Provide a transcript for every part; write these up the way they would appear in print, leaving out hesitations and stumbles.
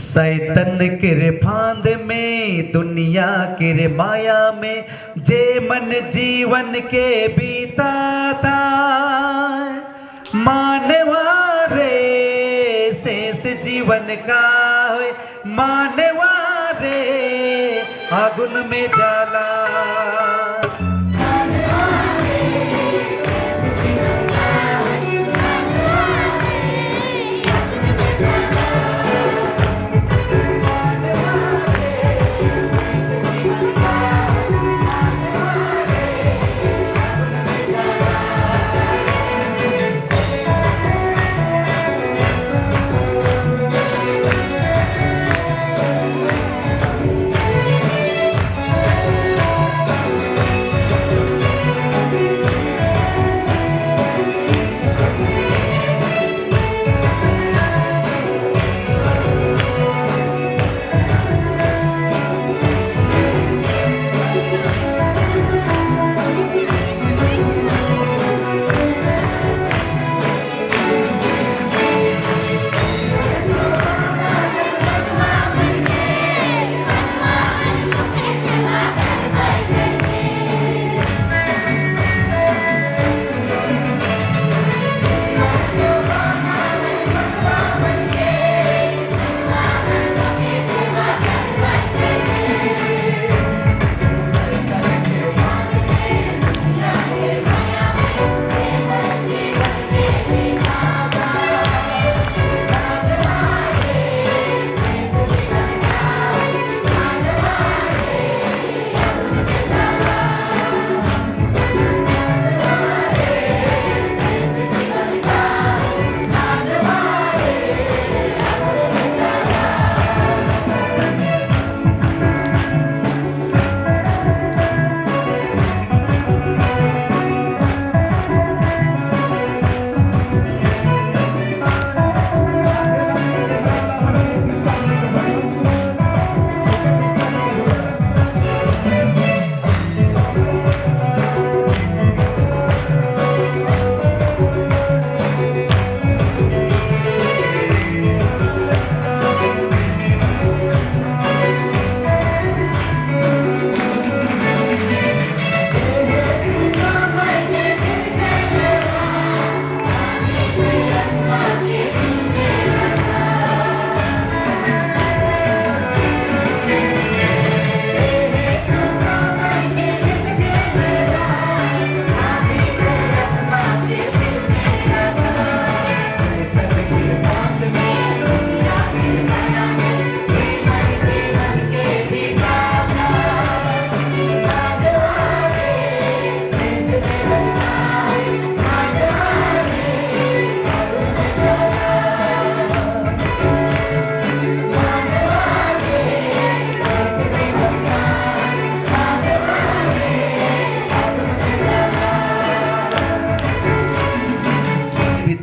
Satan के फांद में दुनिया के माया में जे मन जीवन के बीता था मानवा रे शेष जीवन का मानवा रे आगुन में जाला।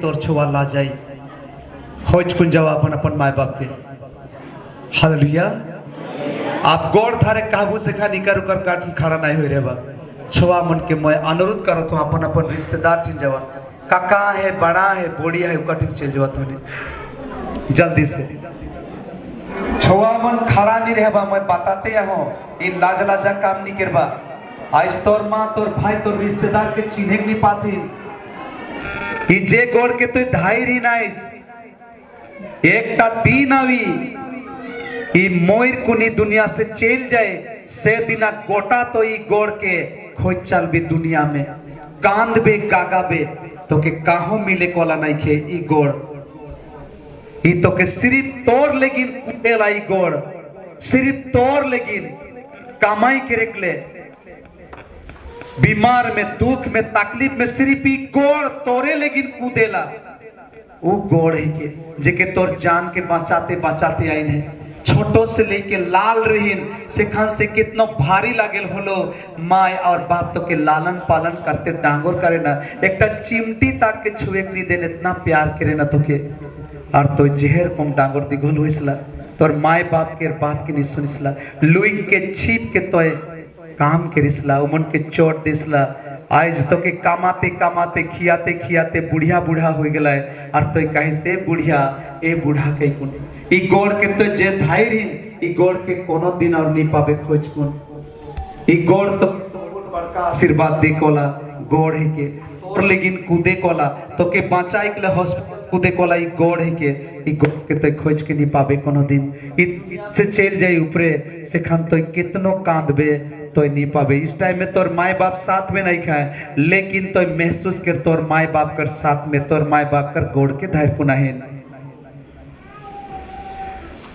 तोर छुआ ला जाई खोज कुन जवाब अपन माय बाप के। हालेलुया। आप गौर थारे काबू से खा निकर कर काट खड़ा नहीं हो रे बा छुआ मन के मैं अनुरोध करत हूं अपन अपन रिश्तेदार ठिन जवा काका है बड़ा है बोड़ी है कठिन चल जवा तोने जल्दी से छुआ मन खड़ा नहीं रहे बा मैं बताते हो इन लाज लाजा काम नहीं करबा आज तोर मां तोर भाई तोर रिश्तेदार के चिन्हे नहीं पाती कि जे गोड़ के तो धाई नाइज एक दिन आवी मोर कुनी दुनिया से चल जाए से दिना गोटा तो ई गोड़ के खोज चल भी दुनिया में कांद बे गागा बे तो के काहो मिले कोला नहीं खे ई गोड़ ई तो के सिर्फ तोर लेकिन कुटेला ई गोड़ सिर्फ तोर लेकिन कमाई करे ले बीमार में दुख में तकलीफ में सिर्फ ही गोड़ तोरे लेकिन कूदेला वो गोड़ है के जेके तोर जान के बचाते बचाते आइन है छोटो से लेके लाल रहीन से खान से कितना भारी लागेल होलो माय और बाप तो के लालन पालन करते डांगोर करे ना एक चिमटी तक के छुए के नहीं देने इतना प्यार करे ना तो के और तो जहर कम डांगोर दिगोल होइसला तोर माय बाप के बात के नहीं सुनिसला लुई के छीप के तोय काम के रिसला उमन के चोट दिसला आज तो के कमाते कमाते खियाते खियाते बुढ़िया बूढ़ा हो गए और तो कहीं से बुढ़िया ए बूढ़ा के कुन ई गोड़ के तो जे धैर्य ई गोड़ के कोनो दिन और नहीं पावे खोज कुन ई गोड़ तो बड़का आशीर्वाद दे कोला गोड़ है के और लेकिन कूदे कोला तो के बचाई के हॉस्पिटल कूदे कोला ई गोड़ है के ई गोड़ के तो खोज के नहीं पावे कोनो दिन ई से चल जाई ऊपरे से खन तो कितनो कांदबे तो नहीं पावे। इस टाइम में तोर माई बाप साथ में नहीं खाए लेकिन तो महसूस कर तोर माई बाप कर साथ में तोर माई बाप कर गोड़ के धैर्य को नहीं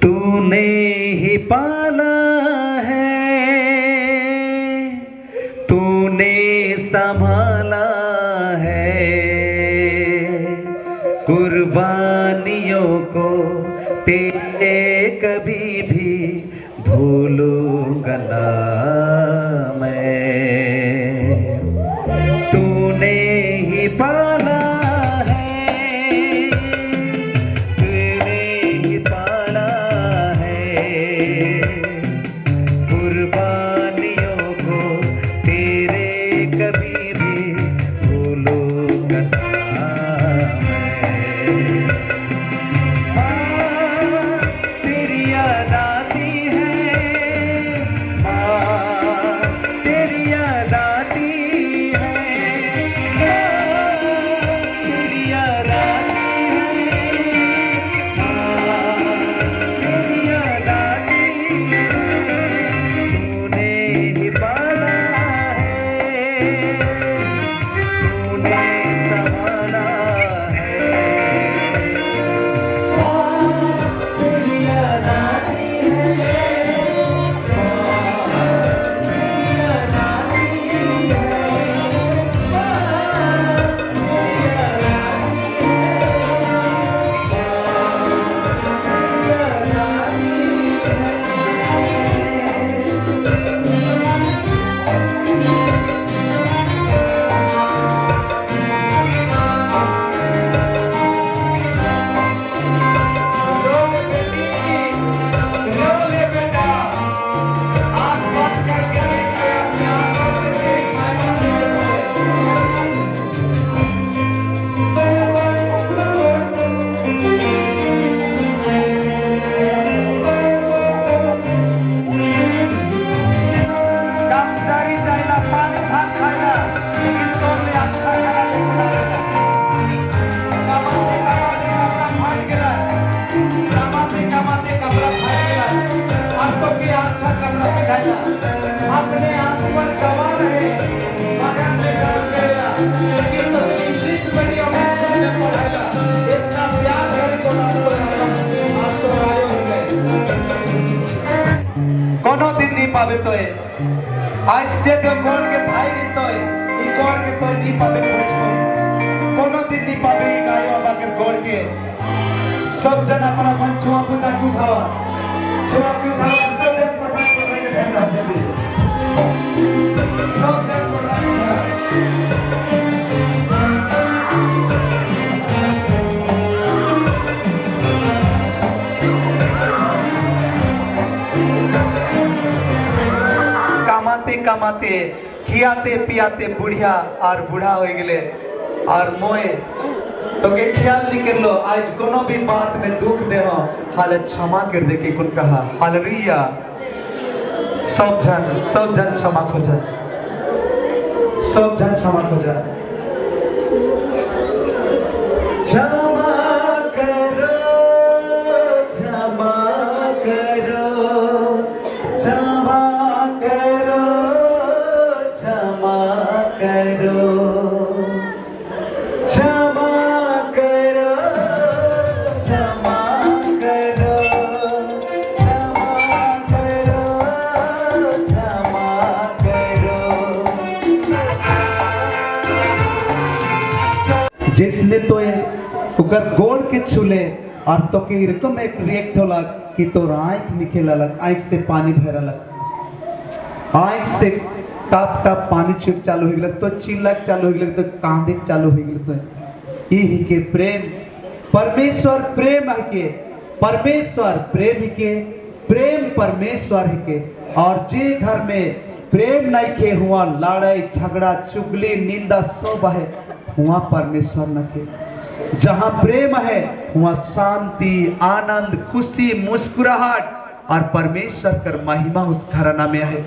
तूने ही पाला है तूने संभाला है कुर्बानियों को तेरे कभी भी भूलूंगा ना मैं तूने ही पाला है तूने ही पाला है कुर्बानियों को तेरे कभी भी भूलूंगा ना मैं तेरी याद आती है तेरी याद आती है तेरी याद आती है तेरी याद आती है तूने ही पाला है तूने संभाला है तेरी याद आती अपने आप पर गवा रहे मगर में काम करेगा लेकिन तो इंग्लिश मीडियम में पढ़ाएगा इतना प्यार है को आप तो आए होंगे कोनो दिन नहीं पावे तो है आज जे तो गोल के धाई तो है ई गोल के तो नहीं पावे खोज को कोनो दिन नहीं पावे ई गायो बाकर गोल के सब जन अपना मन छुआ पुता को उठावा छुआ को उठावा सब जन प्रधान करने के ध्यान रखते सब जन कमाते कमाते खियाते पियाते बुढ़िया और बूढ़ा हो गए और मोए तो के ख्याल नहीं कर लो आज कोनो भी बात में दुख दे हो हालत क्षमा कर दे के कुल कहा हालेलुया सब जन क्षमा खोजा सब जन क्षमा खोजा क्षमा करो क्षमा करो क्षमा करो क्षमा करो क्षमा करो क्षमा करो क्षमा करो क्षमा करो जिसने तो उकर गोड़ के छूले और तो के रकम एक रिएक्ट होला कि तो आँख निकल अलग आँख से पानी भर अलग आँख से टप टप पानी छिड़क चालू हो गया तो चिल्लक चालू हो गया तो कांदे चालू हो गया तो ई के प्रेम परमेश्वर प्रेम है के परमेश्वर प्रेम है के प्रेम परमेश्वर है के और जे घर में प्रेम नहीं के हुआ लड़ाई झगड़ा चुगली निंदा सब है, हुआ परमेश्वर न के। जहां प्रेम है वहां शांति आनंद खुशी मुस्कुराहट और परमेश्वर कर महिमा उस घराना में है।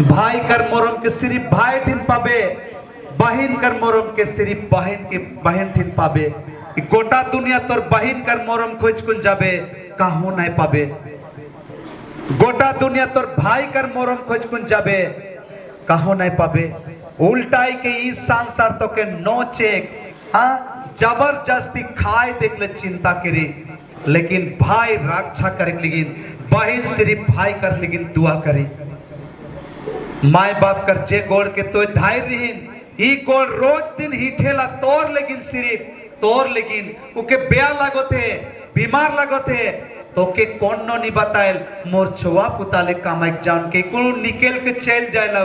भाई कर मोरम के सिर्फ भाई ठिन पाबे, बहन कर मोरम के सिर्फ बहन ठिन पाबे। गोटा दुनिया तोर बहन कर मोरम खोज कुन जाबे काहू नहीं पाबे। गोटा दुनिया तोर भाई कर मोरम खोज कुन जाबे काहू नहीं पाबे। उल्टाई के इस संसार तो के नोचेक हाँ जबरदस्ती खाए देख ले चिंता करी, लेकिन भाई रक्षा करे, लेकिन बहन सिर्फ भाई कर लेकिन दुआ करी। माय बाप कर जे गोड़ के तो धैर्यहीन ई गोड़ रोज दिन ही ठेला तोर, लेकिन सिर्फ तोर, लेकिन उके ब्याह लगो थे बीमार लगो थे तो के कौन नो नहीं बताएल मोर छुआ पुताले कामाइक जान के कुल निकल के चल जाएला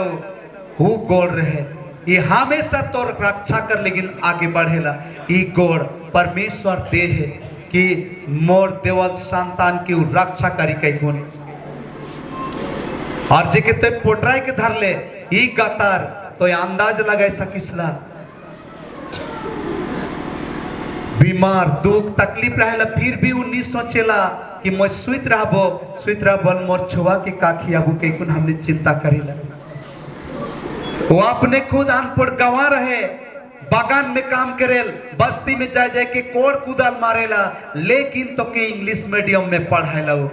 हु गोड़ रहे। ये हमेशा तोर रक्षा कर लेकिन आगे बढ़ेला। ई गोड़ परमेश्वर दे है कि मोर देवल संतान की रक्षा करी कई गुण। और जे के तो पोटराई के धर ले ई गतार तो अंदाज लगाए सकिसला। बीमार दुख तकलीफ रहेला फिर भी उ नहीं सोचेला कि मैं सुइत रहबो मोर छुआ के काखी आबू के कुन हमने चिंता करेला। वो अपने खुद अनपढ़ गंवा रहे, बागान में काम करेल, बस्ती में जाए के कोड़ कुदाल मारेला, लेकिन तो के इंग्लिश मीडियम में पढ़ाएला। वो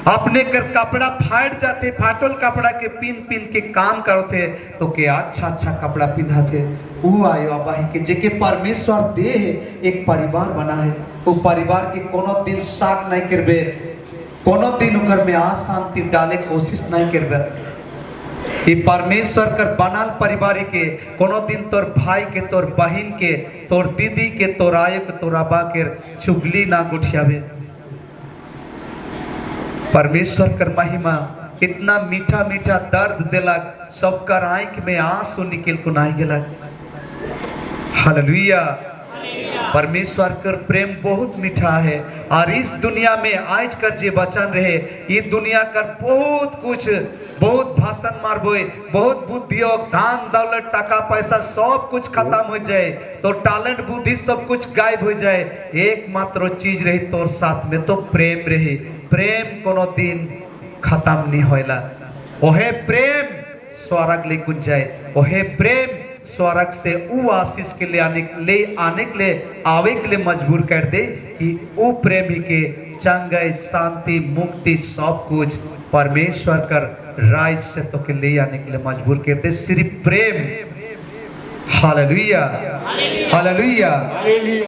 अपने कर कपड़ा फाट जाते, फाटल कपड़ा के पिन के काम करते तो के अच्छा कपड़ा पिंधाते। वो आयो अबाही के जेके परमेश्वर दे है एक परिवार बना है। वो परिवार के कोनो दिन साक नहीं करबे, कोनो दिन उकर में आ शांति डाले कोशिश नहीं करबे। ये परमेश्वर कर बनाल परिवार के कोनो दिन तोर भाई के तोर बहन के तोर दीदी के तोर आय के तोर अबा के चुगली ना गुठियावे। परमेश्वर कर महिमा इतना मीठा मीठा दर्द दिलक, सबकर आंख में आंसू निकल को नहीं गेलक। हालेलुया। परमेश्वर कर प्रेम बहुत मीठा है। और इस दुनिया में आज कर जे वचन रहे ये दुनिया कर बहुत कुछ बहुत भाषण मारबोए, बहुत बुद्धि धान दौलत टका पैसा सब कुछ खत्म हो जाए, तो टैलेंट बुद्धि सब कुछ गायब हो जाए। एकमात्र चीज रही तोर साथ में तो प्रेम रही। प्रेम कोनो दिन खत्म नहीं होएला। ओहे प्रेम स्वर्ग ले कुछ जाए। ओहे प्रेम स्वर्ग से उ आशीष के लिए आने के लिए आवे के लिए मजबूर कर दे कि वो प्रेम ही के चंगाई शांति मुक्ति सब कुछ परमेश्वर कर राज से तो के ले आने के लिए मजबूर कर दे। सिर्फ प्रेम। Hallelujah hallelujah.